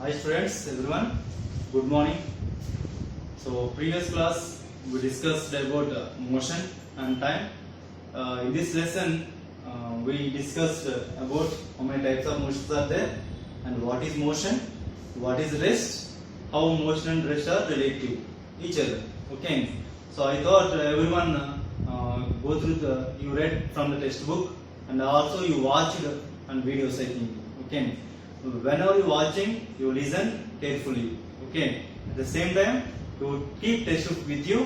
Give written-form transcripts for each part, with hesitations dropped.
Hi students, everyone. Good morning. So previous class we discussed about motion and time. In this lesson we discussed about how many types of motions are there and what is motion, what is rest, how motion and rest are related to each other. Okay. So I thought everyone go through you read from the textbook and also you watched on videos I think. Okay. Whenever you watching, you listen carefully. Okay. At the same time, you keep textbook with you,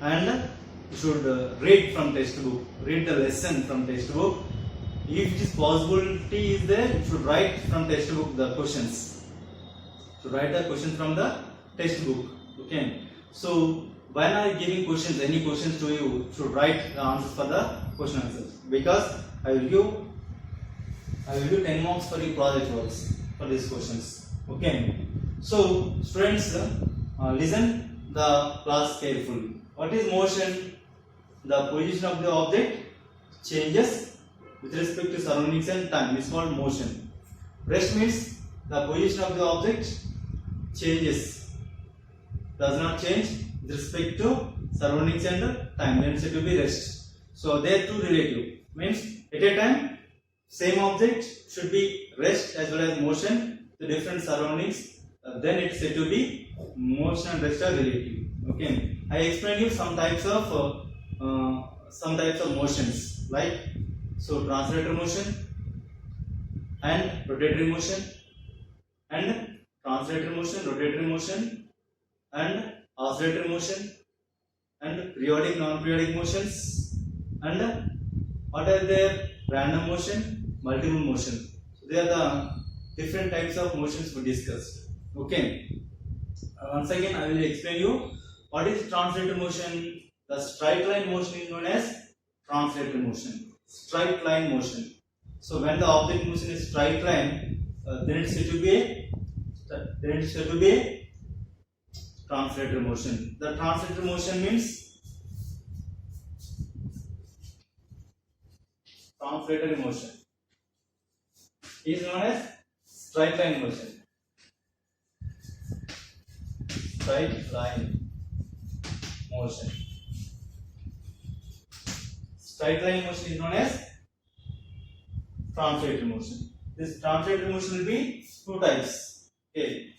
and you should read from textbook. Read the lesson from textbook. If this possibility is there, you should write from textbook the questions. Should write the questions from the textbook. Okay. So when I giving questions, any questions to you, you should write the answers for the question answers, because I will give 10 marks for your project works for these questions. Okay. So students, listen the class carefully. What is motion? The position of the object changes with respect to surroundings and time. It's called motion. Rest means the position of the object changes, does not change with respect to surroundings and time. Then it will be rest. So they are two relative. Means at a time, same object should be rest as well as motion to different surroundings. Then it is said to be motion and rest are relative. Okay. I explained you some types of motions, like translator motion and rotatory motion, and translator motion, rotatory motion, and oscillator motion, and periodic non-periodic motions, and what are their random motion, multiple motion. So they are the different types of motions we discussed. Okay. Once again I will explain you what is translator motion. The straight line motion is known as translator motion. Straight line motion. So when the object motion is straight line, then it is said to be a translator motion. The translator motion means translator motion is known as straight line motion. Straight line motion. Straight line motion is known as translator motion. This translator motion will be two types. Okay.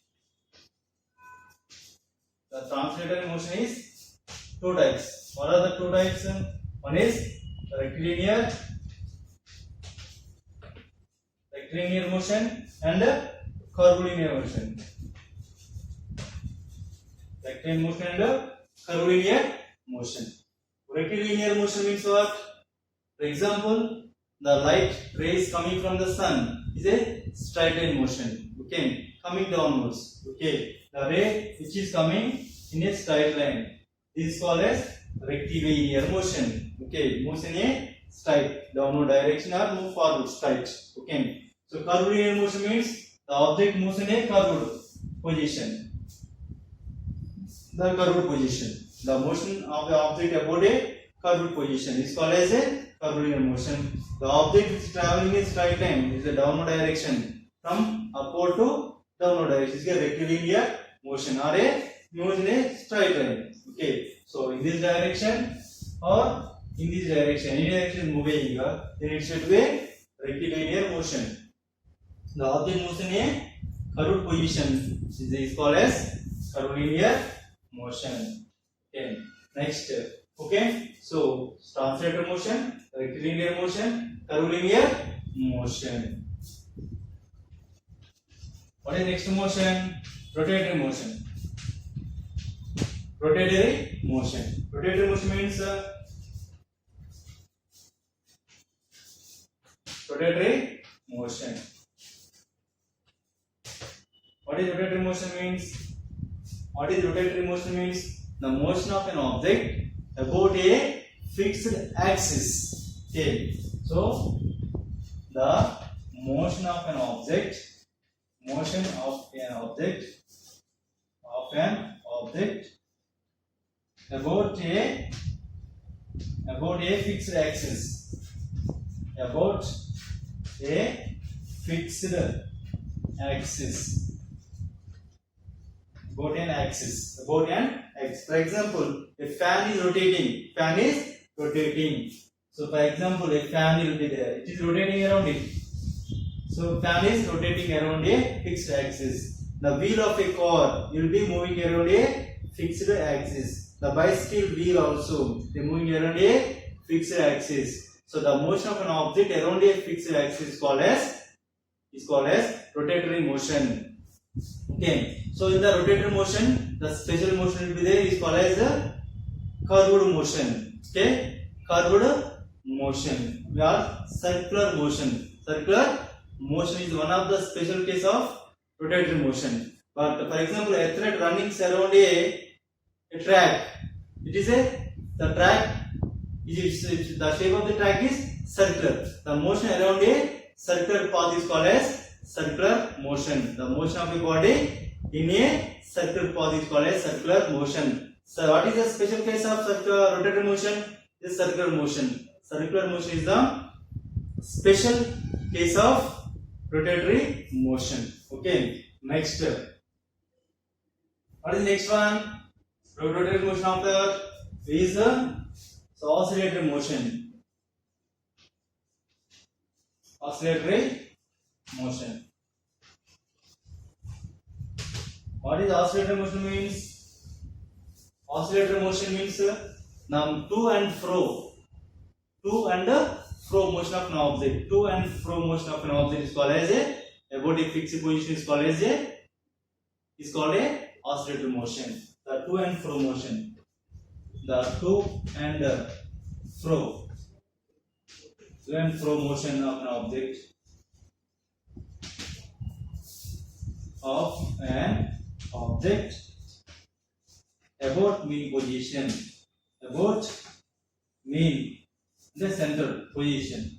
The translator motion is two types. What are the two types? One is rectilinear motion and curvilinear motion. Rectilinear motion and curvilinear motion. Rectilinear motion means what? For example, the light rays coming from the sun is a straight line motion. Okay, coming downwards. Okay, the ray which is coming in a straight line, this is called as rectilinear motion. Okay, moves in a straight downward direction or move forward straight. Okay, so curvilinear motion means the object moves in a curved position. The curved position. The motion of the object about a curved position is called as a curvilinear motion. The object is traveling in straight line is a downward direction from upward to downward direction. Is a rectilinear motion or a moves in a straight line. Okay. So in this direction or in this direction, any direction moving, then it should be a rectilinear motion. The object moves in a curved position. This is called as curvilinear motion. Okay. Next. Okay. So translator motion, rectilinear motion, curvilinear motion. What is next motion? Rotatory motion. Rotatory motion. Rotatory motion means rotatory motion. What is rotatory motion means? What is rotatory motion means? The motion of an object about a fixed axis. Okay. So the motion of an object about a fixed axis. About a fixed axis. About an axis. About an axis. For example, a fan is rotating. Fan is rotating. So for example, a fan will be there. It is rotating around it. So fan is rotating around a fixed axis. The wheel of a car will be moving around a fixed axis. The bicycle wheel also they moving around a fixed axis. So the motion of an object around a fixed axis is called as rotatory motion. Okay. So in the rotatory motion, the special motion will be there is called as the curved motion. Okay. Curved motion or circular motion. Circular motion is one of the special case of rotatory motion. But for example, a thread running around a track. It is the track. The shape of the track is circular. The motion around a circular path is called as circular motion. The motion of a body in a circular path is called as circular motion. So what is the special case of rotatory motion? This circular motion. Circular motion is the special case of rotatory motion. Okay. Next. What is the next one? Rotatory motion after is the oscillatory motion. Oscillatory motion. What is oscillatory motion means? Oscillatory motion means now to and fro motion of an object. To and fro motion of an object is called as about a fixed position is called as a oscillatory motion. The to and fro motion. The to and fro motion of an object about mean position, about mean the center position,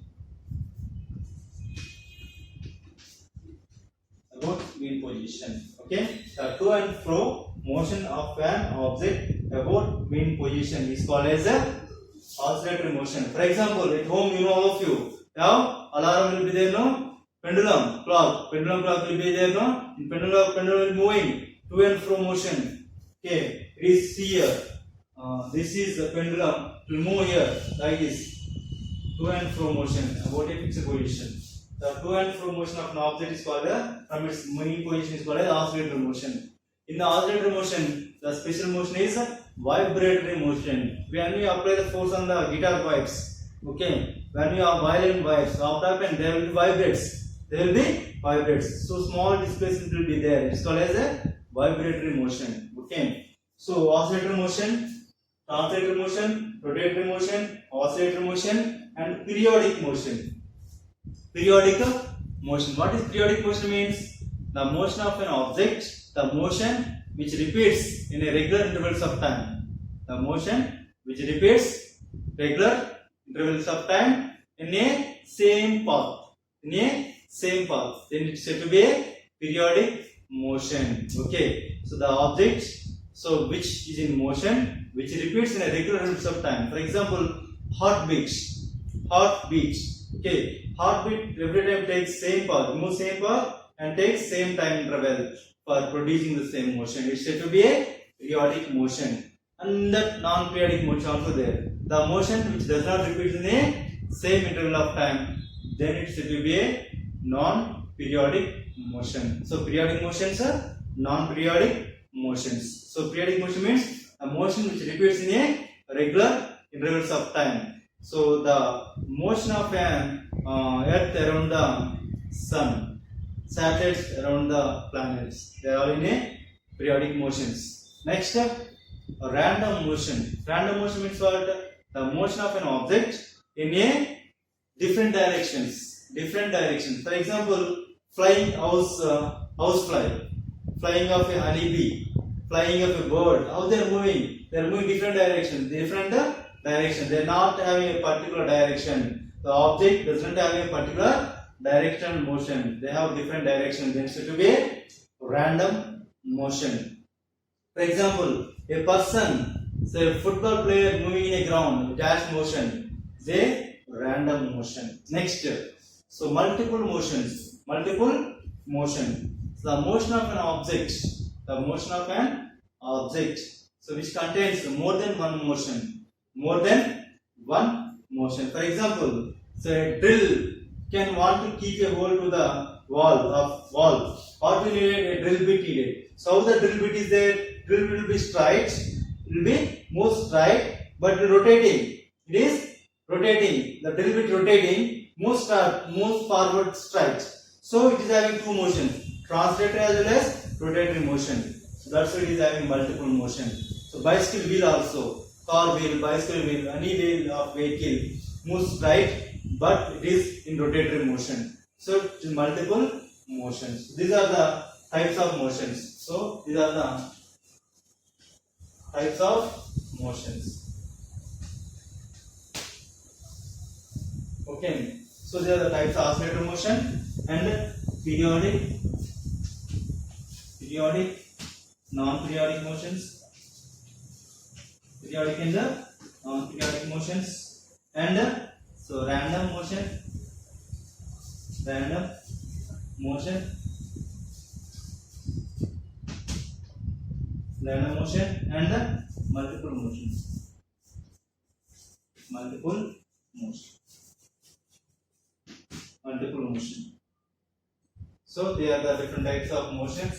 about mean position. Okay, the to and fro motion of an object about mean position is called as a oscillatory motion. For example, at home, all of you have alarm will be there, no? Pendulum clock will be there, no? Pendulum will moving to and fro motion. Okay, it is here. This is the pendulum will move here like this. To and fro motion about a fixed position. The to and fro motion of an object is called from its mean position is called as oscillatory motion. In the oscillatory motion, the special motion is vibratory motion. When we apply the force on the guitar pipes, okay, when you have violin vibes, after happen there will be vibrates. There will be vibrates. So small displacement will be there. It's called as a vibratory motion. Okay. So oscillatory motion, translatory motion, rotatory motion, oscillatory motion, and periodic motion. Periodic motion. What is periodic motion means? The motion of an object, the motion which repeats in a regular intervals of time. The motion which repeats regular intervals of time in a same path. In a same path. Then it's said to be a periodic motion. Okay. So the object which is in motion which repeats in a regular intervals of time. For example, heartbeat. Okay. Heartbeat every time takes same path, moves same path and takes same time interval for producing the same motion. It's said to be a periodic motion. And that non-periodic motion also there. The motion which does not repeat in a same interval of time, then it's said to be a non-periodic motion. So periodic motions are non-periodic motions. So periodic motion means a motion which repeats in a regular intervals of time. So the motion of an earth around the sun, satellites around the planets, they are all in a periodic motions. Next, random motion. Random motion means what? The motion of an object in a different directions. For example, flying housefly, flying of a honeybee, flying of a bird. How they are moving? They are moving different directions. They are not having a particular direction. The object does not have a particular directional motion. They have different directions. Then it will be a random motion. For example, a person, say a football player moving in a ground, dash motion, is a random motion. Next, so multiple motions. So the motion of an object, the motion of an object, so which contains more than one motion. More than one motion. For example, say drill can want to keep a hold to the wall. What will need a drill bit needed. So how the drill bit is there? Drill will be straight. It will be more straight, but rotating. It is rotating. The drill bit rotating, moves forward straight. So it is having two motions, translator as well as rotatory motion. So that's why it is having multiple motion. So bicycle wheel also, car wheel, bicycle wheel, any wheel of vehicle moves right, but it is in rotatory motion. So it is multiple motions. These are the types of motions. So these are the types of motions. Okay. So these are the types of oscillator motion and periodic, non-periodic motions, periodic and non-periodic motions, and so random motion, and multiple motion. So they are the different types of motions.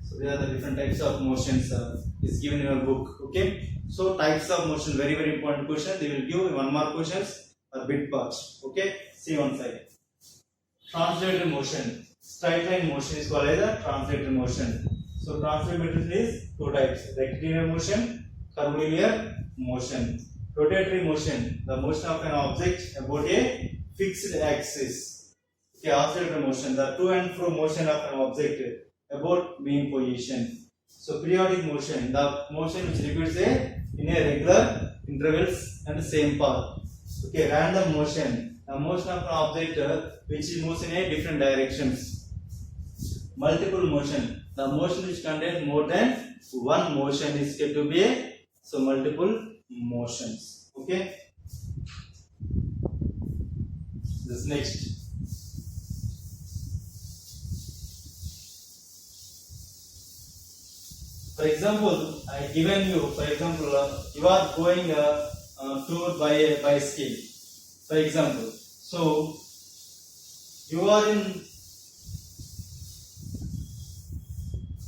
So they are the different types of motions is given in your book. Okay. So types of motion, very very important question. They will give one more questions or bit parts. Okay. See one side. Translator motion. Straight line motion is called as a translator motion. So translator motion is two types: rectilinear motion, curvilinear motion. Rotatory motion, the motion of an object about a fixed axis. Okay, oscillator motion, the to and fro motion of an object about mean position. So periodic motion, the motion which repeats in a regular intervals and same path. Okay, random motion, the motion of an object which moves in a different directions. Multiple motion, the motion which contains more than one motion is said to be a multiple motions. Okay, this next. For example, I given you. For example, you are going tour by a bicycle. For example, so you are in.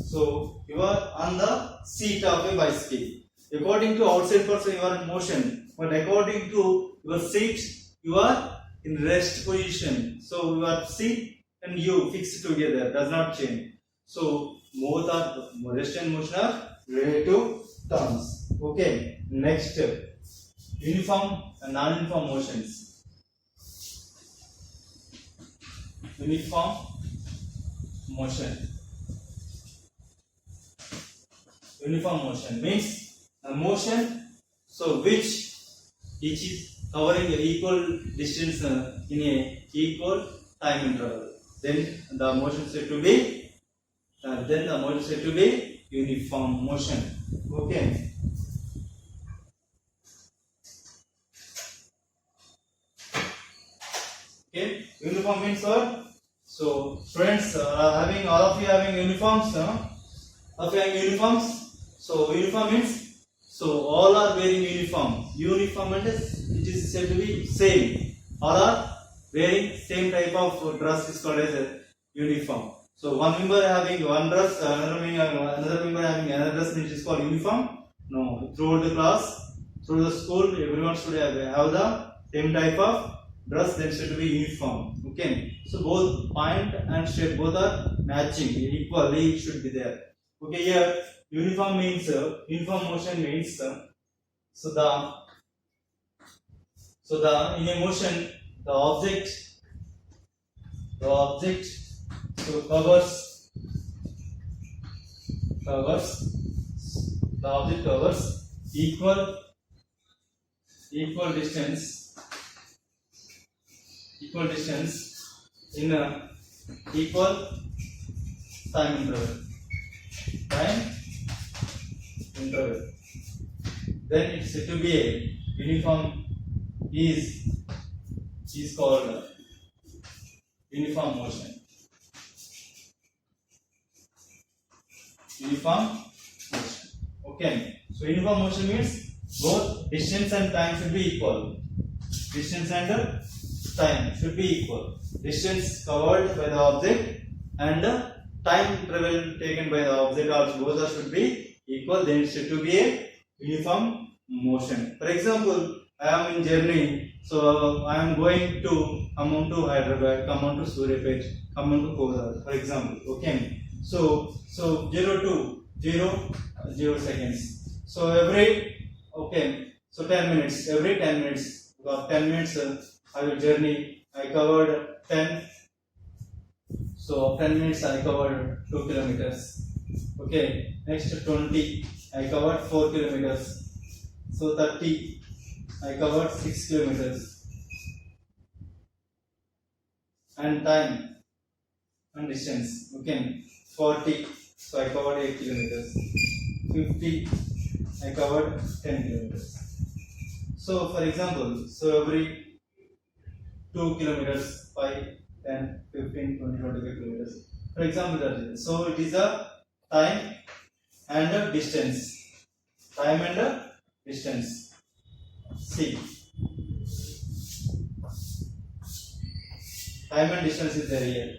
So you are on the seat of a bicycle. According to outside person, you are in motion, but according to your seat, you are in rest position. So your seat and you fixed together, does not change. So both are rest and motion are relative terms. Okay. Next step, uniform and non-uniform motions. Uniform motion. Uniform motion means a motion so which each is covering an equal distance in a equal time interval. Then the motion is said to be uniform motion. Okay. Okay. Uniform means what? So students are having, all of you having uniforms. So uniform means, so all are wearing uniform. Uniform and it is said to be same. All are wearing same type of dress is called as a uniform. So one member having one dress, another member having another dress, which is called uniform. No, throughout the class, through the school, everyone should have the same type of dress. Then should be uniform. Okay. So both point and shape both are matching equally. It should be there. Okay. Here uniform means uniform motion means so in a motion the object so covers the object covers equal distance in a equal time interval. Then it's said to be a uniform is called uniform motion. Uniform motion. Okay. So uniform motion means both distance and time should be equal. Distance and time should be equal. Distance covered by the object and time travel taken by the object also both should be equal. Then it should be a uniform motion. For example, I am in journey, so I am going to come on to Hyderabad, come on to Suryapet, come on to Kozar, for example. Okay. So 0 to 0 seconds. So every 10 minutes. Every 10 minutes. For 10 minutes I will journey. I covered 10. So 10 minutes I covered 2 kilometers. Okay. Next 20 I covered 4 kilometers. So 30 I covered 6 kilometers. And time and distance. Okay. 40 so I covered 8 kilometers. 50 I covered 10 kilometers. So for example, so every 2 kilometers, 5, 10, 15, 20, 25 kilometers. For example, that is. So it is a time and a distance. Time and a distance. See. Time and distance is there here.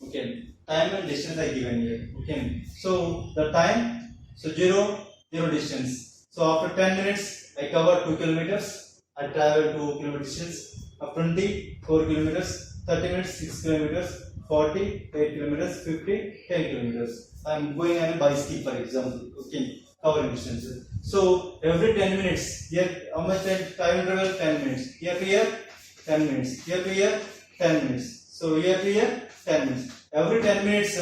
Okay. Time and distance are given here. Okay. So the time, so 0 distance. So after 10 minutes, I cover 2 kilometers. I travel 2 kilometers distance. After 20, 4 kilometers. 30 minutes, 6 kilometers. 40, 8 kilometers. 50, 10 kilometers. I am going on a bicycle, for example. Okay, covering distance. So every 10 minutes, here how much time travel? 10 minutes. Here to here, 10 minutes. Here to here, 10 minutes. So here to here, 10 minutes. Every 10 minutes,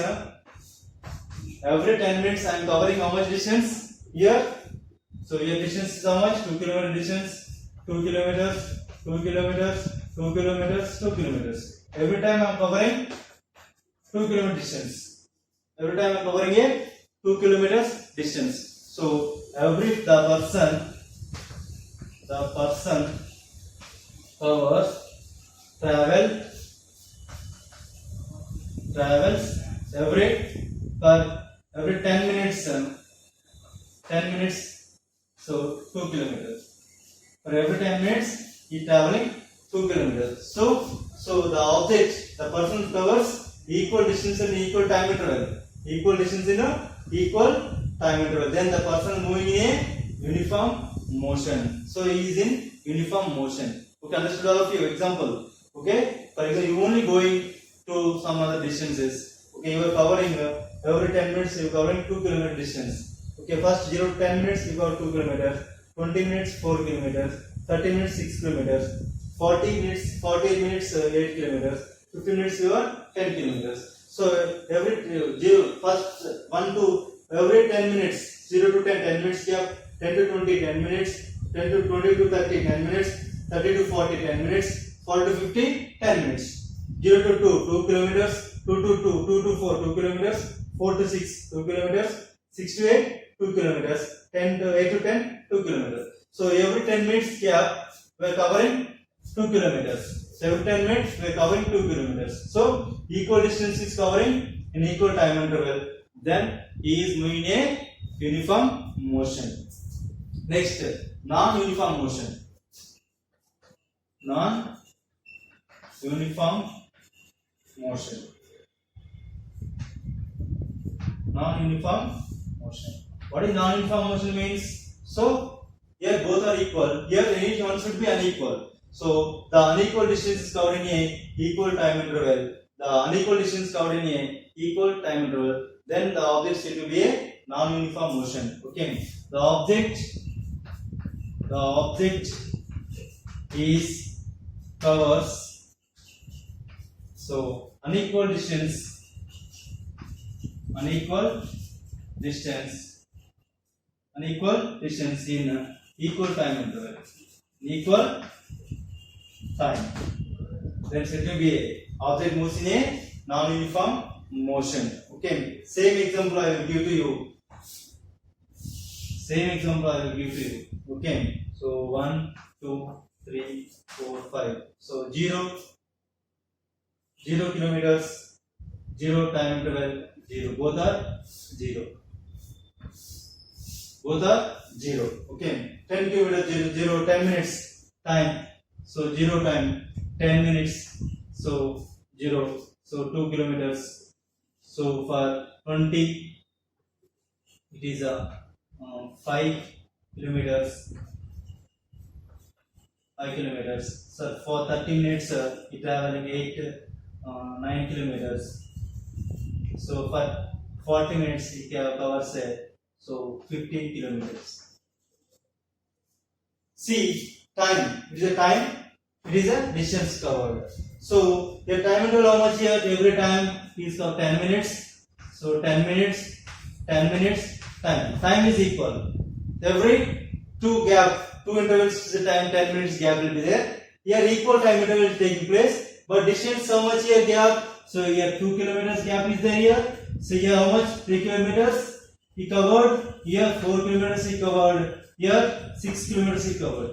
I am covering how much distance? Here. So here distance is how much? 2 kilometer distance. 2 kilometers. 2 kilometers. 2 kilometers. 2 kilometers. Every time I am covering 2 kilometer distance. Every time I am covering a 2 kilometers distance. So every the person covers travels every 10 minutes 10 minutes, so 2 kilometers. For every 10 minutes he traveling 2 kilometers. So the object, the person covers equal distance and equal time interval. Equal distance in a equal time interval. Then the person moving in a uniform motion. So he is in uniform motion. Okay, understood all of you? Example. Okay, for example, you only going to some other distances. Okay, you are covering every 10 minutes you are covering 2 kilometer distance. Okay, first 0 to 10 minutes you cover 2 kilometers. 20 minutes 4 kilometers. 30 minutes 6 kilometers. 40 minutes 48 minutes 8 kilometers. 15 minutes you are 10 kilometers. So every 0 first 1 to every 10 minutes 0 to 10 minutes you have 10 to 20 10 minutes. 10 to 20 to 30 10 minutes. 30 to 40 10 minutes. 40 to 50 10 minutes. 0 to 2 kilometers. 2 to 2 2 to 4 2 kilometers. 4 to 6 2 kilometers. 6 to 8 2 kilometers. 10 to 8 to 10 2 kilometers. So every 10 minutes gap we are covering 2 kilometers. So every 10 minutes we are covering 2 kilometers. So equal distance is covering in equal time interval. Then he is moving a uniform motion. Next, non-uniform motion. Non-uniform motion. Non-uniform motion. What is non-uniform motion means? So here both are equal. Here each one should be unequal. So the unequal distance is covered in a equal time interval. The unequal distance covered in a equal time interval. Then the object should be a non-uniform motion. Okay. The object is covers. So unequal distance in equal time interval. Equal time. Then it will be a object moves in a non-uniform motion. Okay. Same example I will give to you. Okay. So 1, 2, 3, 4, 5. So 0 kilometers, 0 time interval, 0. Both are 0. Both are 0. Okay. 10 kilometers, 0, 0, 10 minutes time. So 0 time, 10 minutes. So 0. So 2 kilometers. So for 20, it is a 5 kilometers. 5 kilometers. So for 30 minutes, it traveling 9 kilometers. So for 40 minutes, it covers so 15 kilometers. See, time. It is a time. It is a distance covered. So the time interval how much here? Every time is of 10 minutes. So 10 minutes, 10 minutes, time. Time is equal. Every two intervals is the time 10 minutes gap will be there. Here equal time interval is taking place. But distance how much here gap? So here 2 kilometers gap is there here. So here how much? 3 kilometers he covered. Here 4 kilometers he covered. Here 6 kilometers he covered.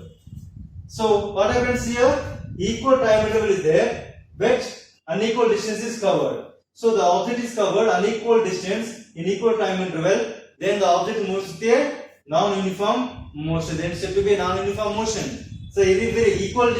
So what happens here? Equal time interval is there, but unequal distance is covered. So the object is covered unequal distance in equal time interval. Then the object moves with a non-uniform motion. Then it should be a non-uniform motion. So if equal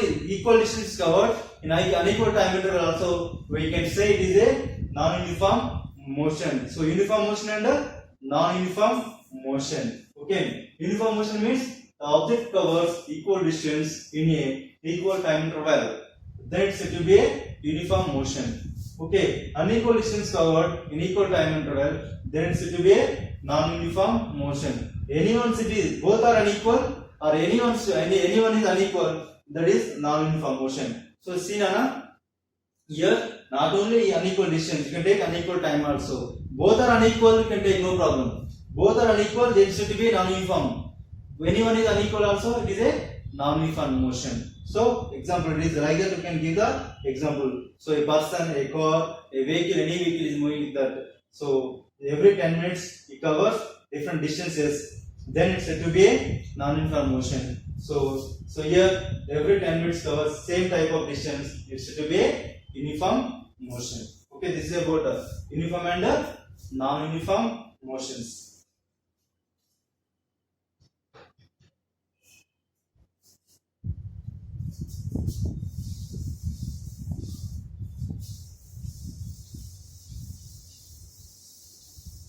distance is covered in unequal time interval, also we can say it is a non-uniform motion. So uniform motion and non-uniform motion. Okay, uniform motion means the object covers equal distance in a equal time interval. Then it should be a uniform motion. Okay, unequal distance covered in equal time interval. Then it should be a non-uniform motion. Anyone is both are unequal or anyone is unequal, that is non-uniform motion. So see Nana, here not only unequal distance, you can take unequal time also. Both are unequal, you can take no problem. Both are unequal, they should be non-uniform. When anyone is unequal also, it is a non-uniform motion. So example, it is like that, you can give the example. So a person, a car, a vehicle, any vehicle is moving with that. So every 10 minutes it covers different distances. Then it's said to be a non-uniform motion. So here every 10 minutes covers same type of distance. It's said to be a uniform motion. Okay, this is about uniform and non-uniform motions.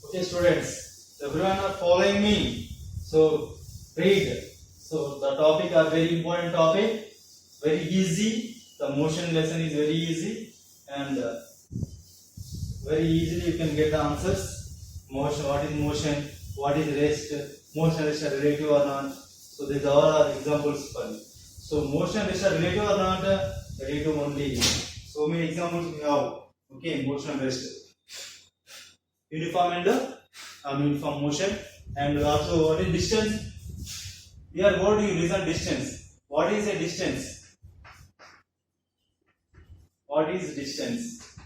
Okay, students, everyone are following me. So read. So the topic are very important topic, very easy. The motion lesson is very easy and very easily you can get the answers. Motion, what is motion? What is rest? Motion rest are relative or not? So these all are examples for you. So motion rest are relative or not? Relative only. So many examples we have. Okay, motion rest. Uniform and non-uniform motion. And also what is distance? Here what do you listen distance? What is a distance? What is distance?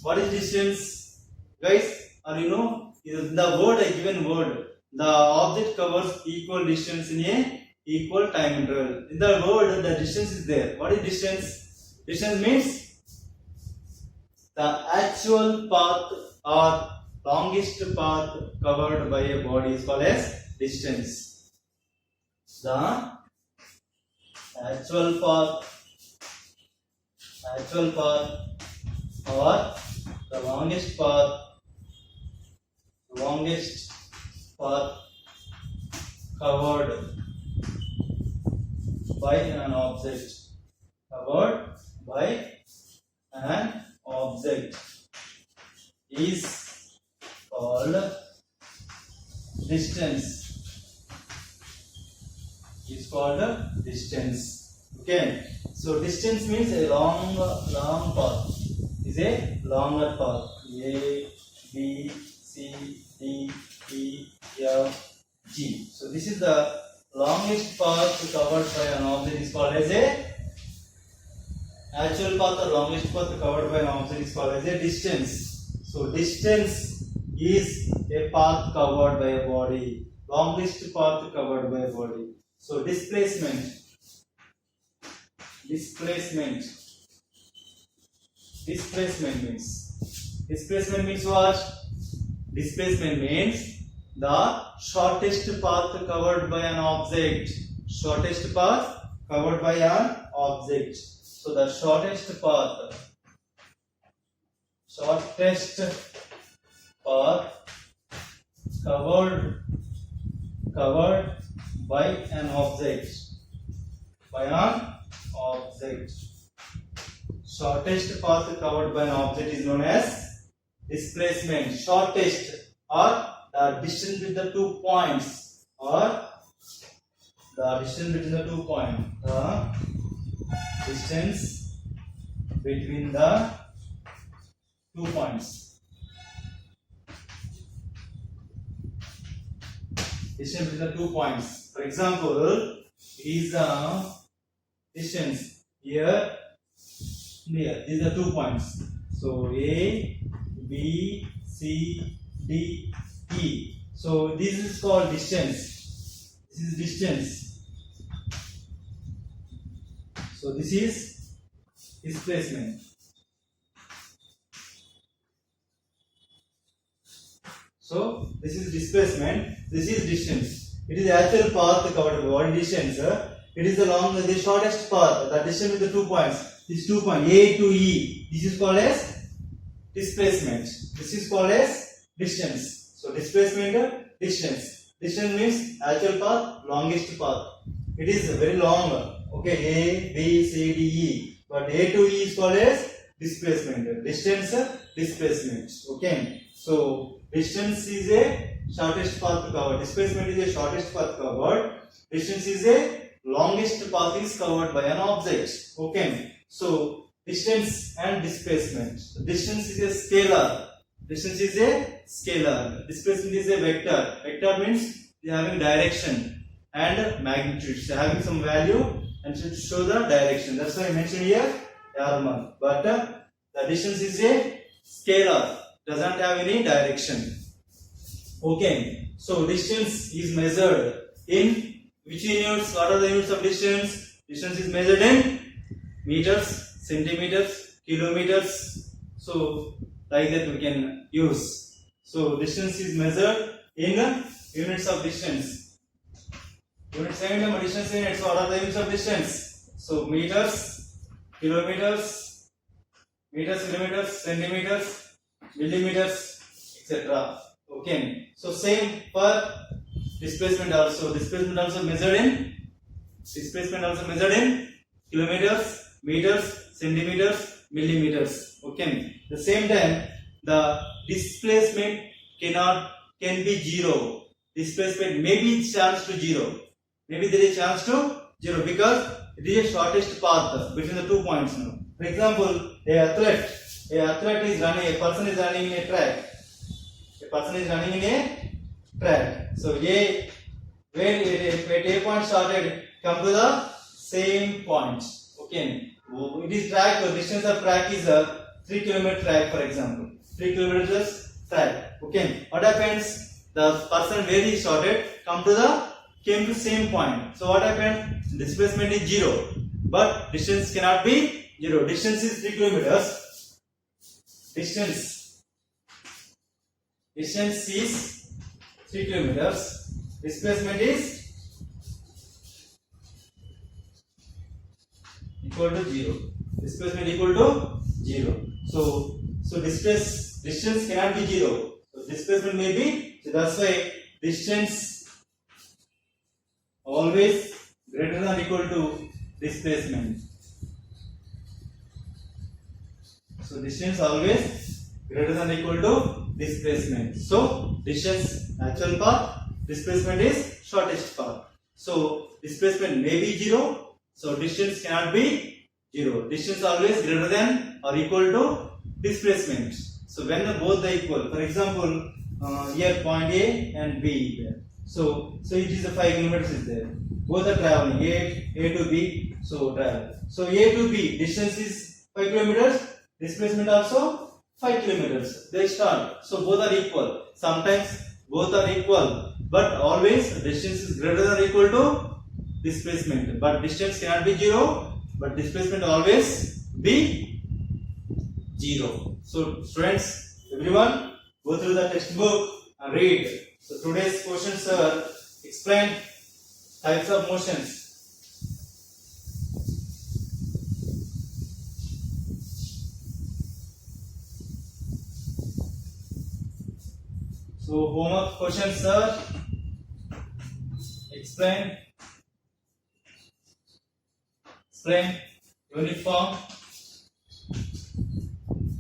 What is distance? Guys, or you know, the word, a given word, the object covers equal distance in a equal time interval. In the word, the distance is there. What is distance? Distance means the actual path or longest path covered by a body is called as distance. The actual path or the longest path covered by an object. Covered by an object is called distance. Is called distance. Okay. So distance means a long path. Is a longer path. A, B, C, D, E, F, G. So this is the longest path covered by an object is called as a actual path or longest path covered by an object is called as a distance. So distance is a path covered by a body. Longest path covered by a body. So displacement Displacement. Displacement means what? Displacement means the shortest path covered by an object. Shortest path covered by an object. So the shortest path covered by an object. Shortest path covered by an object is known as displacement. Shortest, or the distance between the 2 points, The distance between the 2 points. Distance between the 2 points. For example, is the distance here. These are 2 points. So A, B, C, D, E. So this is called distance. This is distance. So this is displacement. So this is displacement. This is distance. It is the actual path covered. What is distance? It is the shortest path. The distance with the 2 points. These 2 points A to E. This is called as displacement. This is called as distance. So displacement, distance. Distance means actual path, longest path. It is very long. Okay, A, B, C, D, E. But A to E is called as displacement. Distance, displacement. Okay. So distance is a shortest path covered. Displacement is a shortest path covered. Distance is a longest path is covered by an object. Okay. So distance and displacement. Distance is a scalar. Displacement is a vector. Vector means they are having direction and magnitude. They are having some value and should show the direction. That's why I mentioned here arm. But the distance is a scalar. Doesn't have any direction. Okay. So distance is measured in which units? What are the units of distance? Distance is measured in meters, centimeters, kilometers. So like that we can use. So distance is measured in units of distance. Distance units. What are the units of distance? So meters, kilometers, kilometers, centimeters, millimeters, etc. Okay. So same for displacement also. Displacement also measured in kilometers, meters, centimeters, millimeters. Okay. The same time, the displacement can be zero. Displacement may be chance to zero. Maybe there is chance to zero because it is a shortest path between the 2 points. Now, for example, a person is running in a track. So where A point started, come to the same point. Okay. It is track. The distance of track is a 3 km track, for example. 3 kilometers track. Okay. What happens? The person where he started came to same point. So what happened? Displacement is 0, but distance cannot be 0. Distance is 3 kilometers. Distance is 3 kilometers. Displacement is equal to 0. Displacement equal to 0. So distance cannot be 0. So displacement may be. So that's why distance always greater than or equal to displacement. So distance always greater than or equal to displacement. So distance actual path, displacement is shortest path. So displacement may be 0. So distance cannot be 0. Distance always greater than or equal to displacement. So when both are equal, for example, here point A and B here. So it is a 5 kilometers is there. Both are traveling A to B. So travel. So A to B distance is 5 kilometers. Displacement also 5 kilometers. They start. So both are equal. Sometimes both are equal, but always distance is greater than or equal to displacement. But distance cannot be 0. but displacement always be 0. So students, everyone go through the textbook and read. So today's questions are explain types of motions. So homework questions are explain uniform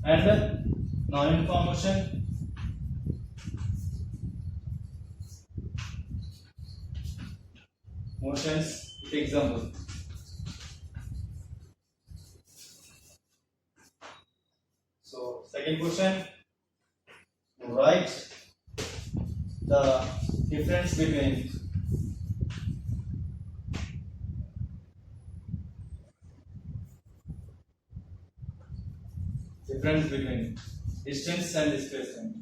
and non-uniform motion, motions with example. So second question, write the difference between distance and displacement.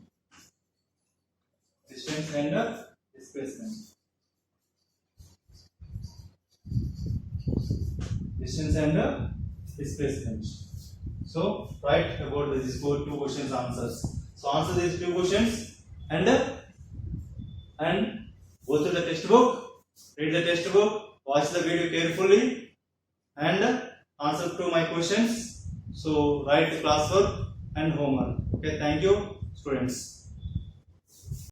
Distance and displacement. Distance and displacement. So write about these two questions answers. So answer these two questions and go to the textbook, read the textbook, watch the video carefully and answer to my questions. So write the classwork and homework. Okay, thank you students.